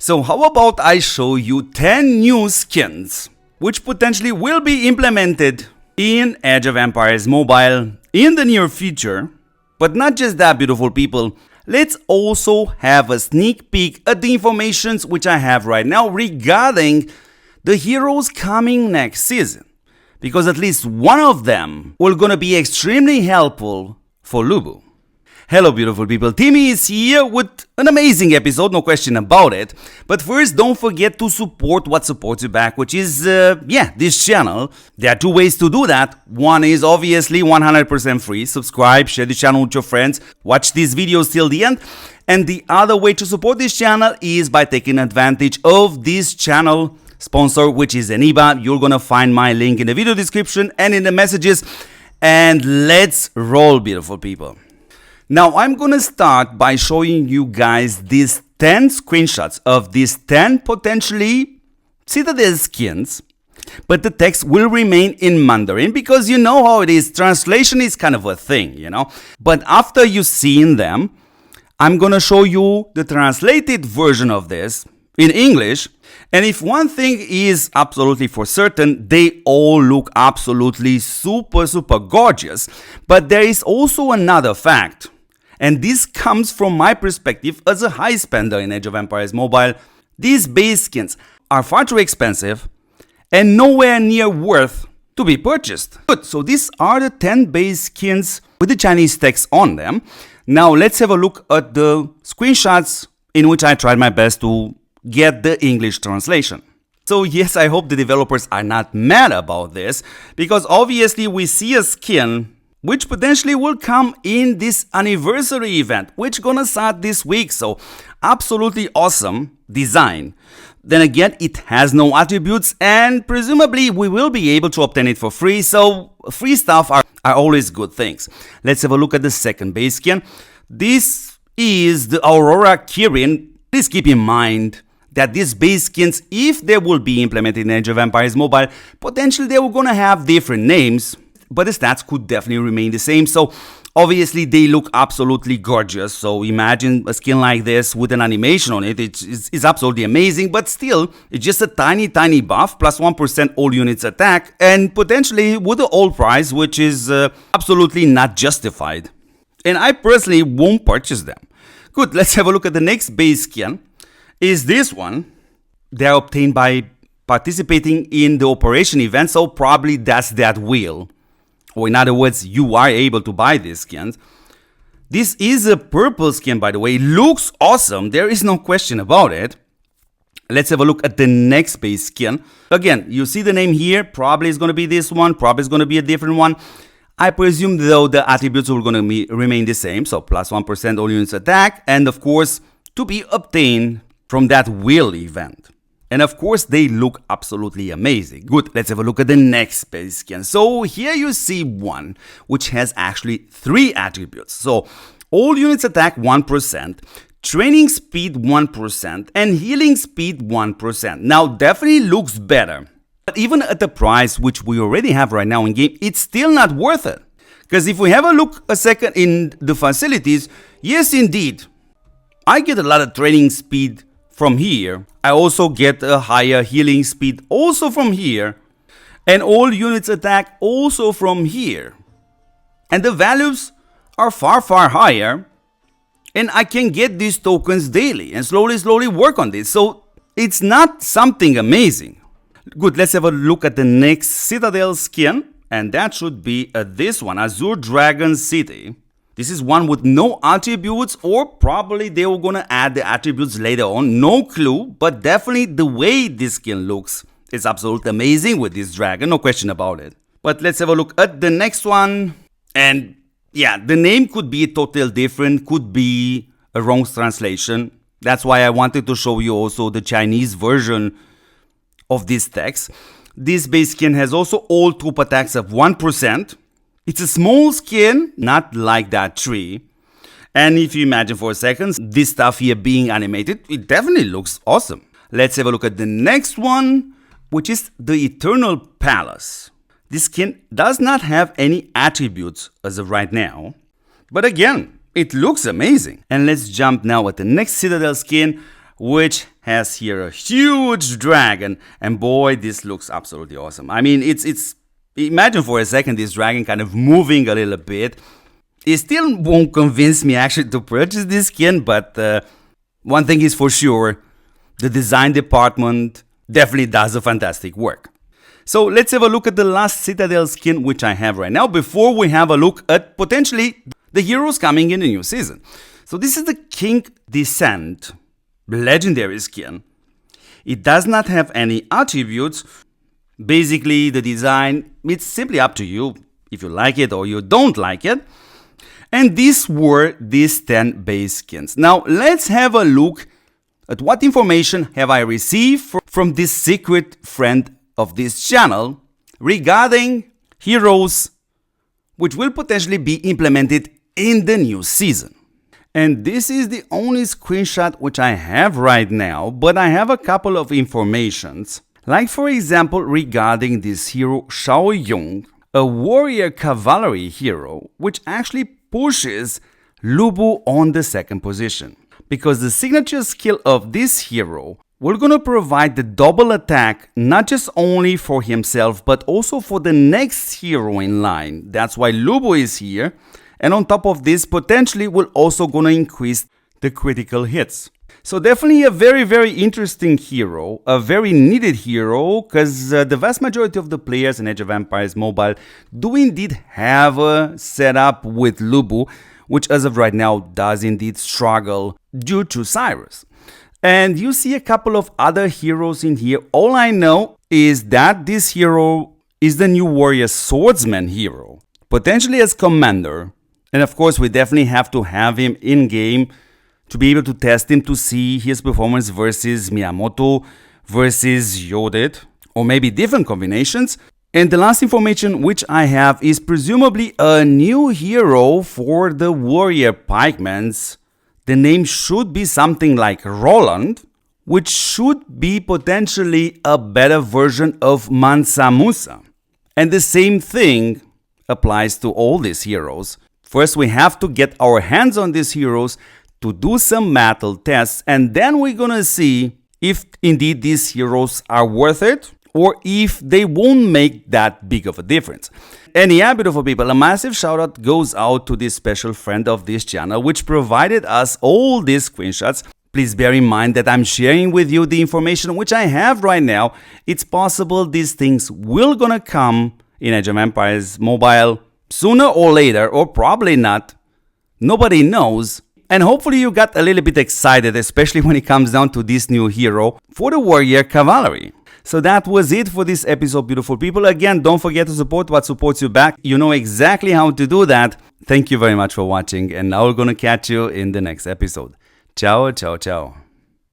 So how about I show you 10 new skins which potentially will be implemented in Age of Empires Mobile in the near future. But not just that, beautiful people, let's also have a sneak peek at the information which I have right now regarding the heroes coming next season, because at least one of them will gonna be extremely helpful for Lubu. Hello beautiful people, Timmy is here with an amazing episode, no question about it. But first, don't forget to support what supports you back, which is, this channel. There are two ways to do that. One is obviously 100% free. Subscribe, share the channel with your friends, watch these videos till the end. And the other way to support this channel is by taking advantage of this channel sponsor, which is Eneba. You're gonna find my link in the video description and in the messages. And let's roll, beautiful people. Now I'm gonna start by showing you guys these 10 screenshots of these 10 potentially Citadel skins, but the text will remain in Mandarin because you know how it is, translation is kind of a thing, you know. But after you've seen them, I'm gonna show you the translated version of this in English. And if one thing is absolutely for certain, they all look absolutely super gorgeous. But there is also another fact. And this comes from my perspective as a high spender in Age of Empires Mobile. These base skins are far too expensive and nowhere near worth to be purchased. Good, so these are the 10 base skins with the Chinese text on them. Now let's have a look at the screenshots in which I tried my best to get the English translation. So yes, I hope the developers are not mad about this, because obviously we see a skin which potentially will come in this anniversary event, which gonna start this week. So absolutely awesome design. Then again, it has no attributes and presumably we will be able to obtain it for free. So free stuff are always good things. Let's have a look at the second base skin. This is the Aurora Kirin. Please keep in mind that these base skins, if they will be implemented in Age of Empires Mobile, potentially they were gonna have different names, but the stats could definitely remain the same. So obviously they look absolutely gorgeous. So imagine a skin like this with an animation on it. It's absolutely amazing, but still it's just a tiny buff, plus 1% all units attack, and potentially with the old price, which is absolutely not justified. And I personally won't purchase them. Good, let's have a look at the next base skin. Is this one. They're obtained by participating in the operation event, so probably that's that wheel. Or in other words, you are able to buy these skins. This is a purple skin, by the way. It looks awesome. There is no question about it. Let's have a look at the next base skin. Again, you see the name here. Probably it's going to be this one. Probably it's going to be a different one. I presume, though, the attributes are going to remain the same. So plus 1% all units attack. And of course, to be obtained from that wheel event. And of course, they look absolutely amazing. Good, let's have a look at the next base skin. So here you see one, which has actually 3 attributes. So all units attack 1%, training speed 1%, and healing speed 1%. Now, definitely looks better. But even at the price which we already have right now in game, it's still not worth it. Because if we have a look a second in the facilities, yes indeed, I get a lot of training speed from here. I also get a higher healing speed also from here, and all units attack also from here. And the values are far higher, and I can get these tokens daily and slowly work on this. So it's not something amazing. Good, let's have a look at the next Citadel skin, and that should be this one, Azure Dragon City. This is one with no attributes, or probably they were gonna add the attributes later on, no clue, but definitely the way this skin looks is absolutely amazing with this dragon, no question about it. But let's have a look at the next one, and yeah, the name could be totally different, could be a wrong translation. That's why I wanted to show you also the Chinese version of this text. This base skin has also all troop attacks of 1%. It's a small skin, not like that tree. And if you imagine for a second, this stuff here being animated, it definitely looks awesome. Let's have a look at the next one, which is the Eternal Palace. This skin does not have any attributes as of right now. But again, it looks amazing. And let's jump now at the next Citadel skin, which has here a huge dragon. And boy, this looks absolutely awesome. I mean, it's imagine for a second this dragon kind of moving a little bit. It still won't convince me actually to purchase this skin, but one thing is for sure, the design department definitely does a fantastic work. So let's have a look at the last Citadel skin which I have right now before we have a look at potentially the heroes coming in the new season. So this is the King Descent legendary skin. It does not have any attributes. Basically the design, it's simply up to you if you like it or you don't like it. And these were these 10 base skins. Now let's have a look at what information have I received from this secret friend of this channel regarding heroes which will potentially be implemented in the new season. And this is the only screenshot which I have right now, but I have a couple of informations, like for example regarding this hero Shao Yong, a warrior cavalry hero which actually pushes Lubu on the second position. Because the signature skill of this hero will gonna provide the double attack not just only for himself but also for the next hero in line. That's why Lubu is here. And on top of this, potentially will also gonna increase the critical hits. So definitely a very interesting hero, a very needed hero, because the vast majority of the players in Age of Empires Mobile do indeed have a setup with Lubu, which as of right now does indeed struggle due to Cyrus. And you see a couple of other heroes in here. All I know is that this hero is the new warrior swordsman hero, potentially as commander. And of course, we definitely have to have him in game to be able to test him to see his performance versus Miyamoto, versus Yodet, or maybe different combinations. And the last information which I have is presumably a new hero for the warrior pikemans. The name should be something like Roland, which should be potentially a better version of Mansa Musa. And the same thing applies to all these heroes. First, we have to get our hands on these heroes to do some battle tests, and then we're gonna see if indeed these heroes are worth it or if they won't make that big of a difference. And yeah, beautiful people, a massive shout out goes out to this special friend of this channel which provided us all these screenshots. Please bear in mind that I'm sharing with you the information which I have right now. It's possible these things will gonna come in Age of Empires Mobile sooner or later, or probably not. Nobody knows. And hopefully you got a little bit excited, especially when it comes down to this new hero for the warrior cavalry. So that was it for this episode, beautiful people. Again, don't forget to support what supports you back. You know exactly how to do that. Thank you very much for watching, and now we're gonna catch you in the next episode. Ciao, ciao, ciao.